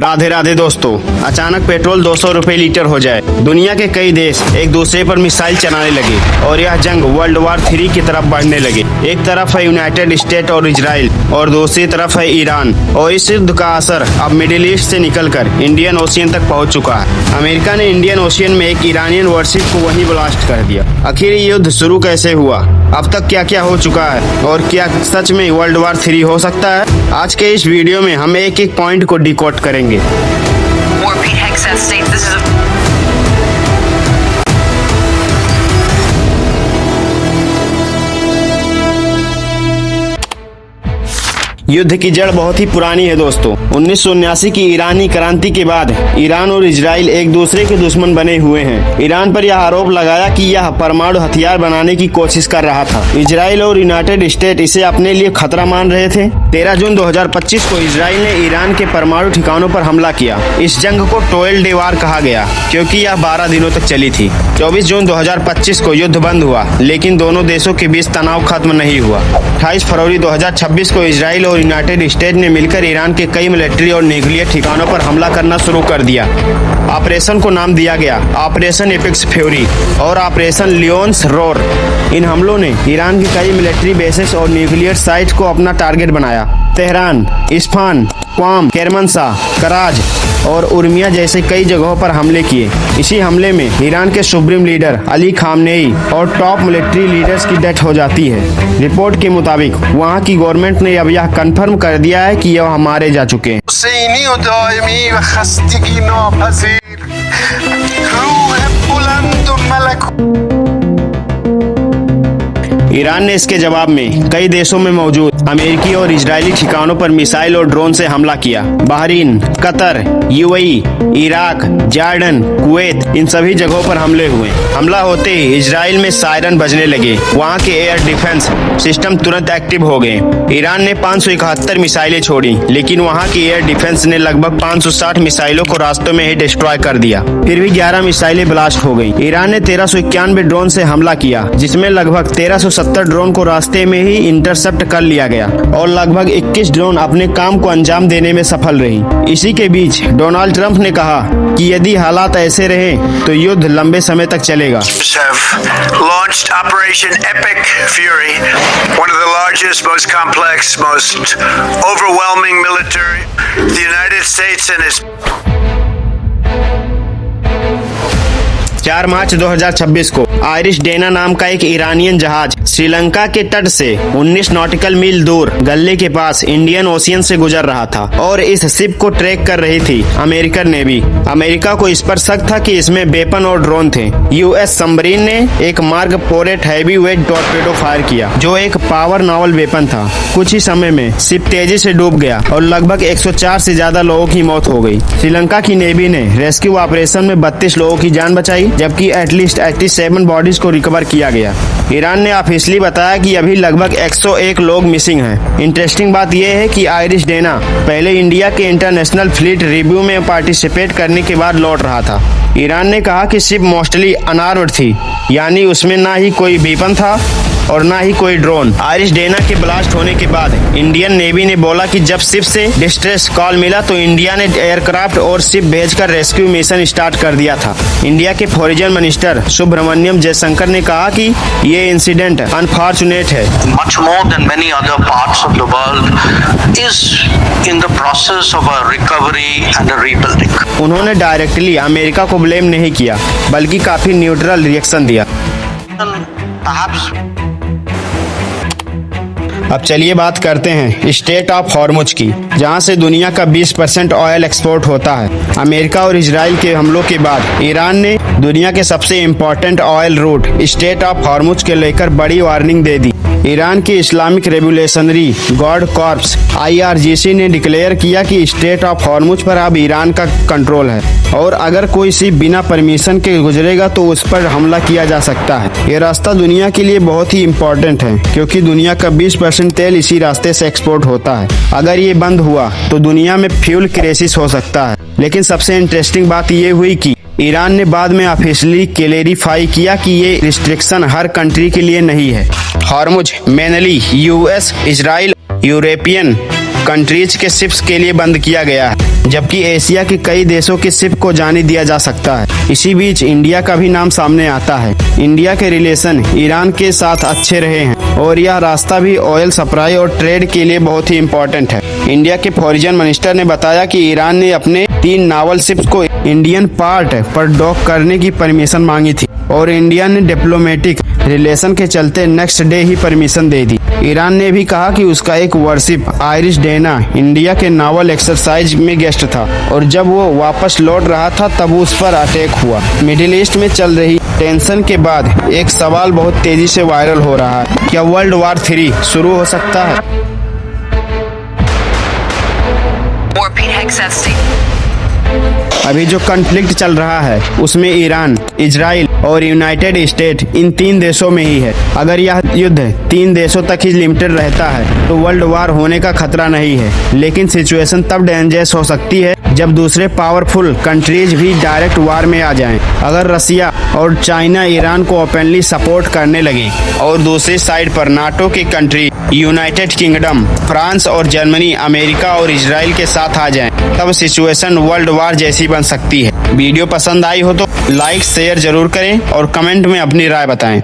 राधे राधे दोस्तों। अचानक पेट्रोल 200 रुपए लीटर हो जाए, दुनिया के कई देश एक दूसरे पर मिसाइल चलाने लगे और यह जंग वर्ल्ड वार 3 की तरफ बढ़ने लगे। एक तरफ है यूनाइटेड स्टेट और इजराइल और दूसरी तरफ है ईरान, और इस युद्ध का असर अब मिडिल ईस्ट से निकलकर इंडियन ओशियन तक पहुंच चुका है। अमेरिका ने इंडियन ओशियन में एक ईरानियन वॉरशिप को वहीं ब्लास्ट कर दिया। आखिर ये युद्ध शुरू कैसे हुआ, अब तक क्या क्या हो चुका है और क्या सच में वर्ल्ड वार 3 हो सकता है? आज के इस वीडियो में हम एक एक पॉइंट को डिकोड करेंगे। Warbeat Hexas states this is a युद्ध की जड़ बहुत ही पुरानी है दोस्तों। 1979 की ईरानी क्रांति के बाद ईरान और इजराइल एक दूसरे के दुश्मन बने हुए हैं। ईरान पर यह आरोप लगाया कि यह परमाणु हथियार बनाने की कोशिश कर रहा था। इजराइल और यूनाइटेड स्टेट इसे अपने लिए खतरा मान रहे थे। 13 जून 2025 को इजराइल ने ईरान के परमाणु ठिकानों पर हमला किया। इस जंग को 12 डे वार कहा गया क्योंकि यह 12 दिनों तक चली थी। 24 जून 2025 को युद्ध बंद हुआ, लेकिन दोनों देशों के बीच तनाव खत्म नहीं हुआ। 28 फरवरी 2026 को इजराइल और यूनाइटेड स्टेट ने मिलकर ईरान के कई मिलिट्री और न्यूक्लियर ठिकानों पर हमला करना शुरू कर दिया। ऑपरेशन को नाम दिया गया ऑपरेशन एपिक्स फ्यूरी और ऑपरेशन लियोन्स रोर। इन हमलों ने ईरान की कई मिलिट्री बेसेस और न्यूक्लियर साइट को अपना टारगेट बनाया। तेहरान, इस्फान, क्वाम, केरमनशाह, कराज और उर्मिया जैसे कई जगहों पर हमले किए। इसी हमले में ईरान के सुप्रीम लीडर अली खामनेई और टॉप मिलिट्री लीडर्स की डेथ हो जाती है। रिपोर्ट के मुताबिक वहां की गवर्नमेंट ने अब यह कंफर्म कर दिया है कि यह मारे जा चुके हैं। ईरान ने इसके जवाब में कई देशों में मौजूद अमेरिकी और इजरायली ठिकानों पर मिसाइल और ड्रोन से हमला किया। Bahrain, Qatar, UAE, Iraq, Jordan, Kuwait, इन सभी जगहों पर हमले हुए। हमला होते ही इजराइल में सायरन बजने लगे। वहां के एयर डिफेंस सिस्टम तुरंत एक्टिव हो गए। ईरान ने 571 मिसाइलें छोड़ी, लेकिन वहां की एयर डिफेंस ने लगभग 560 मिसाइलों को रास्तों में ही डिस्ट्रॉय कर दिया। फिर भी 11 मिसाइलें ब्लास्ट हो गई। ईरान ने 1391 ड्रोन से हमला किया, जिसमें लगभग 1370 ड्रोन को रास्ते में ही इंटरसेप्ट कर लिया गया और लगभग 21 ड्रोन अपने काम को अंजाम देने में सफल रही। इसी के बीच डोनाल्ड ट्रंप ने कहा कि यदि हालात ऐसे रहे तो युद्ध लंबे समय तक चलेगा। Launched Operation Epic Fury, one of the largest, most complex, most overwhelming military. The United States and its 4 मार्च 2026 को आयरिश डेना नाम का एक ईरानियन जहाज श्रीलंका के तट से 19 नॉटिकल मील दूर गल्ले के पास इंडियन ओशियन से गुजर रहा था और इस शिप को ट्रैक कर रही थी अमेरिकन नेवी। अमेरिका को इस पर शक था कि इसमें वेपन और ड्रोन थे। यूएस सबमरीन ने एक mark पोरेट heavy weight torpedo fire किया, जो एक पावर नावल वेपन था। कुछ ही समय में शिप तेजी से डूब गया और लगभग 104 से ज्यादा लोगों की मौत हो गई। श्रीलंका की नेवी ने रेस्क्यू ऑपरेशन में 32 लोगों की जान बचाई, जबकि एटलीस्ट 87 बॉडीज को रिकवर किया गया। ईरान ने ऑफिशियली बताया कि अभी लगभग 101 लोग मिसिंग हैं। इंटरेस्टिंग बात यह है कि आयरिश डेना पहले इंडिया के इंटरनेशनल फ्लीट रिव्यू में पार्टिसिपेट करने के बाद लौट रहा था। ईरान ने कहा कि शिप मोस्टली अनआर्म्ड थी, यानी उसमें ना ही कोई वेपन था और ना ही कोई ड्रोन। आयरिश डेना के ब्लास्ट होने के बाद इंडियन नेवी ने बोला कि जब शिप से डिस्ट्रेस कॉल मिला तो इंडिया ने एयरक्राफ्ट और शिप भेजकर रेस्क्यू मिशन स्टार्ट कर दिया था। इंडिया के फॉरेन मिनिस्टर सुब्रमण्यम जयशंकर ने कहा कि ये इंसिडेंट अनफॉर्चुनेट है। Much more than many other parts of the world is in the process of a recovery and a rebuilding. उन्होंने डायरेक्टली अमेरिका को ब्लेम नहीं किया, बल्कि काफी न्यूट्रल रिएक्शन दिया। Perhaps अब चलिए बात करते हैं स्टेट ऑफ हॉर्मुज की, जहां से दुनिया का 20% ऑयल एक्सपोर्ट होता है। अमेरिका और इजराइल के हमलों के बाद ईरान ने दुनिया के सबसे important oil route strait of Hormuz के लेकर बड़ी वार्निंग दे दी। ईरान की Islamic revolutionary guard corps IRGC ने डिक्लेयर किया कि स्टेट ऑफ हॉर्मुज पर अब ईरान का कंट्रोल है और अगर कोई शिप बिना परमिशन के गुजरेगा तो उस पर हमला किया जा सकता है। ये रास्ता दुनिया के लिए बहुत ही इम्पोर्टेंट है क्योंकि दुनिया का 20% तेल इसी रास्ते से एक्सपोर्ट होता है। अगर ये बंद हुआ तो दुनिया में फ्यूल क्राइसिस हो सकता है। लेकिन सबसे इंटरेस्टिंग बात ये हुई कि ईरान ने बाद में ऑफिशियली क्लेरिफाई किया कि ये रिस्ट्रिक्शन हर कंट्री के लिए नहीं है। Hormuz mainly US, Israel, European countries के शिप्स के लिए बंद किया गया है, जबकि एशिया के कई देशों के शिप को जाने दिया जा सकता है। इसी बीच इंडिया का भी नाम सामने आता है। इंडिया के रिलेशन ईरान के साथ अच्छे रहे हैं और यह रास्ता भी ऑयल सप्लाई और ट्रेड के लिए बहुत ही इम्पोर्टेंट है। इंडिया के फॉरेन मिनिस्टर ने बताया कि ईरान ने अपने 3 नावल शिप्स को इंडियन पार्ट पर डॉक करने की परमिशन मांगी थी और इंडिया ने डिप्लोमेटिक रिलेशन के चलते नेक्स्ट डे ही परमिशन दे दी। ईरान ने भी कहा कि उसका एक वॉरशिप आयरिश डेना इंडिया के नावल एक्सरसाइज में गेस्ट था और जब वो वापस लौट रहा था तब उस पर अटैक हुआ। मिडिल ईस्ट में चल रही टेंशन के बाद एक सवाल बहुत तेजी से वायरल हो रहा है, क्या वर्ल्ड वॉर 3 शुरू हो सकता है? More Pete Hegseth State. अभी जो कॉन्फ्लिक्ट चल रहा है उसमें ईरान, इजराइल और यूनाइटेड स्टेट इन 3 देशों में ही है। अगर यह युद्ध 3 देशों तक ही लिमिटेड रहता है तो वर्ल्ड वॉर होने का खतरा नहीं है, लेकिन सिचुएशन तब डेंजरस हो सकती है जब दूसरे पावरफुल कंट्रीज भी डायरेक्ट वार में आ जाएं। अगर रसिया और चाइना ईरान को ओपनली सपोर्ट करने लगे और दूसरी साइड पर नाटो की कंट्री यूनाइटेड किंगडम, फ्रांस और जर्मनी अमेरिका और इजराइल के साथ आ जाएं, तब सिचुएशन वर्ल्ड वॉर जैसी बन सकती है। वीडियो पसंद आई हो तो लाइक शेयर जरूर करें और कमेंट में अपनी राय बताएं।